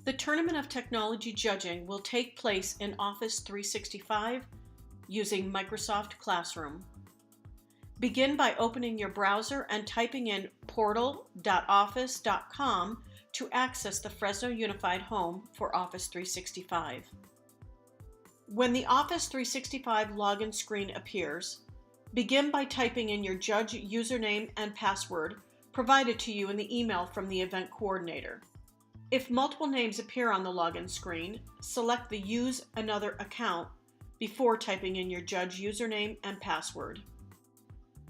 The Tournament of Technology judging will take place in Office 365 using Microsoft Classroom. Begin by opening your browser and typing in portal.office.com to access the Fresno Unified Home for Office 365. When the Office 365 login screen appears, begin by typing in your Judge username and password provided to you in the email from the event coordinator. If multiple names appear on the login screen, select the Use Another Account before typing in your Judge username and password.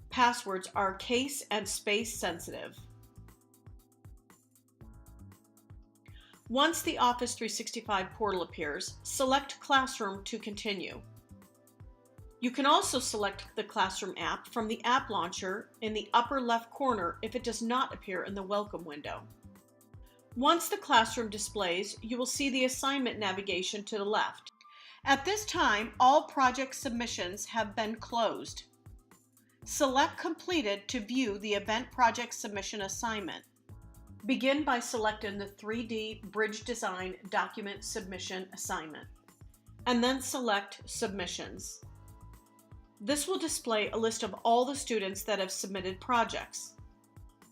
Passwords are case and space sensitive. Once the Office 365 portal appears, select Classroom to continue. You can also select the Classroom app from the App Launcher in the upper left corner if it does not appear in the Welcome window. Once the Classroom displays, you will see the assignment navigation to the left. At this time, all project submissions have been closed. Select Completed to view the event project submission assignment. Begin by selecting the 3D Bridge Design Document Submission Assignment, and then select Submissions. This will display a list of all the students that have submitted projects.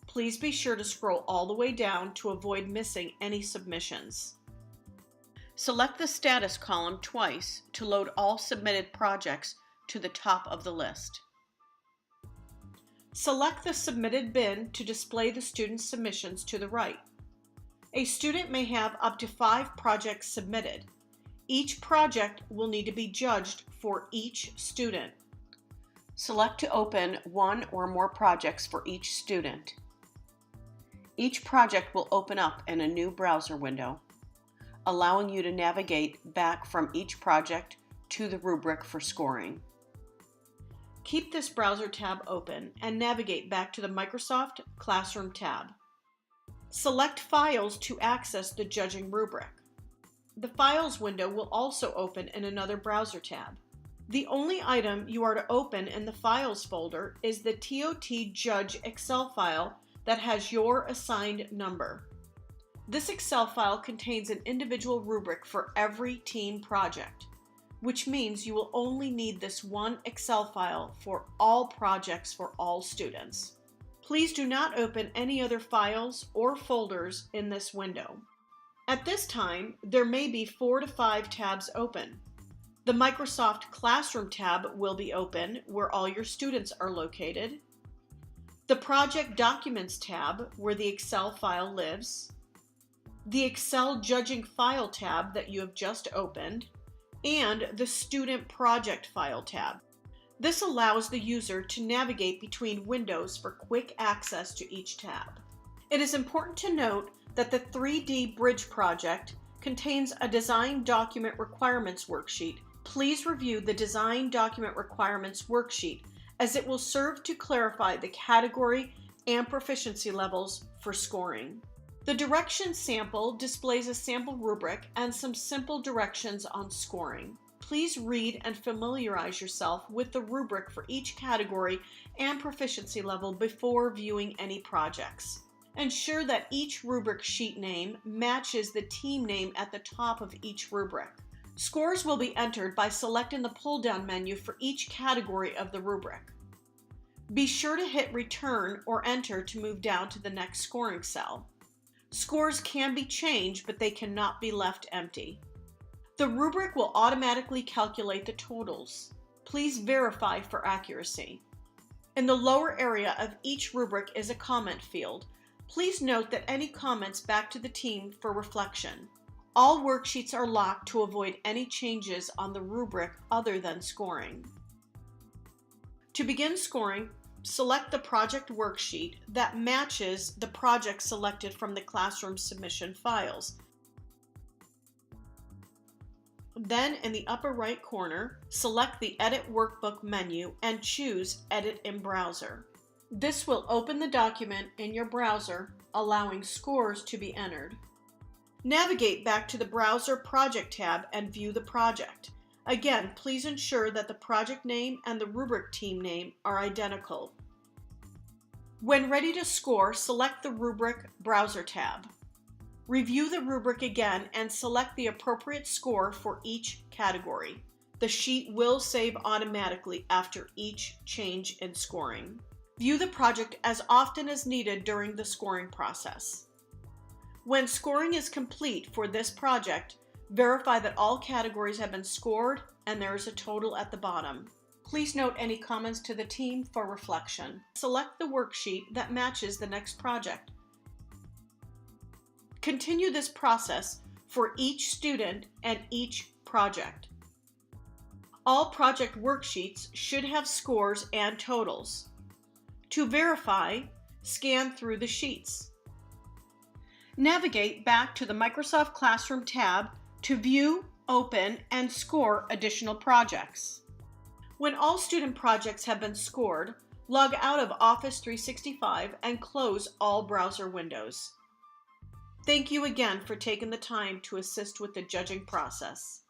Please be sure to scroll all the way down to avoid missing any submissions. Select the Status column twice to load all submitted projects to the top of the list. Select the Submitted bin to display the student's submissions to the right. A student may have up to 5 projects submitted. Each project will need to be judged for each student. Select to open one or more projects for each student. Each project will open up in a new browser window, allowing you to navigate back from each project to the rubric for scoring. Keep this browser tab open and navigate back to the Microsoft Classroom tab. Select Files to access the judging rubric. The Files window will also open in another browser tab. The only item you are to open in the Files folder is the TOT Judge Excel file that has your assigned number. This Excel file contains an individual rubric for every team project, which means you will only need this one Excel file for all projects for all students. Please do not open any other files or folders in this window. At this time, there may be 4 to 5 tabs open. The Microsoft Classroom tab will be open where all your students are located. The Project Documents tab where the Excel file lives. The Excel Judging File tab that you have just opened, and the Student Project File tab. This allows the user to navigate between windows for quick access to each tab. It is important to note that the 3D Bridge project contains a Design Document Requirements worksheet. Please review the Design Document Requirements worksheet as it will serve to clarify the category and proficiency levels for scoring. The directions sample displays a sample rubric and some simple directions on scoring. Please read and familiarize yourself with the rubric for each category and proficiency level before viewing any projects. Ensure that each rubric sheet name matches the team name at the top of each rubric. Scores will be entered by selecting the pull-down menu for each category of the rubric. Be sure to hit Return or Enter to move down to the next scoring cell. Scores can be changed, but they cannot be left empty. The rubric will automatically calculate the totals. Please verify for accuracy. In the lower area of each rubric is a comment field. Please note that any comments back to the team for reflection. All worksheets are locked to avoid any changes on the rubric other than scoring. To begin scoring, select the project worksheet that matches the project selected from the Classroom submission files. Then in the upper right corner, select the Edit Workbook menu and choose Edit in Browser. This will open the document in your browser, allowing scores to be entered. Navigate back to the Browser Project tab and view the project. Again, please ensure that the project name and the rubric team name are identical. When ready to score, select the Rubric Browser tab. Review the rubric again and select the appropriate score for each category. The sheet will save automatically after each change in scoring. View the project as often as needed during the scoring process. When scoring is complete for this project, verify that all categories have been scored and there is a total at the bottom. Please note any comments to the team for reflection. Select the worksheet that matches the next project. Continue this process for each student and each project. All project worksheets should have scores and totals. To verify, scan through the sheets. Navigate back to the Microsoft Classroom tab to view, open, and score additional projects. When all student projects have been scored, log out of Office 365 and close all browser windows. Thank you again for taking the time to assist with the judging process.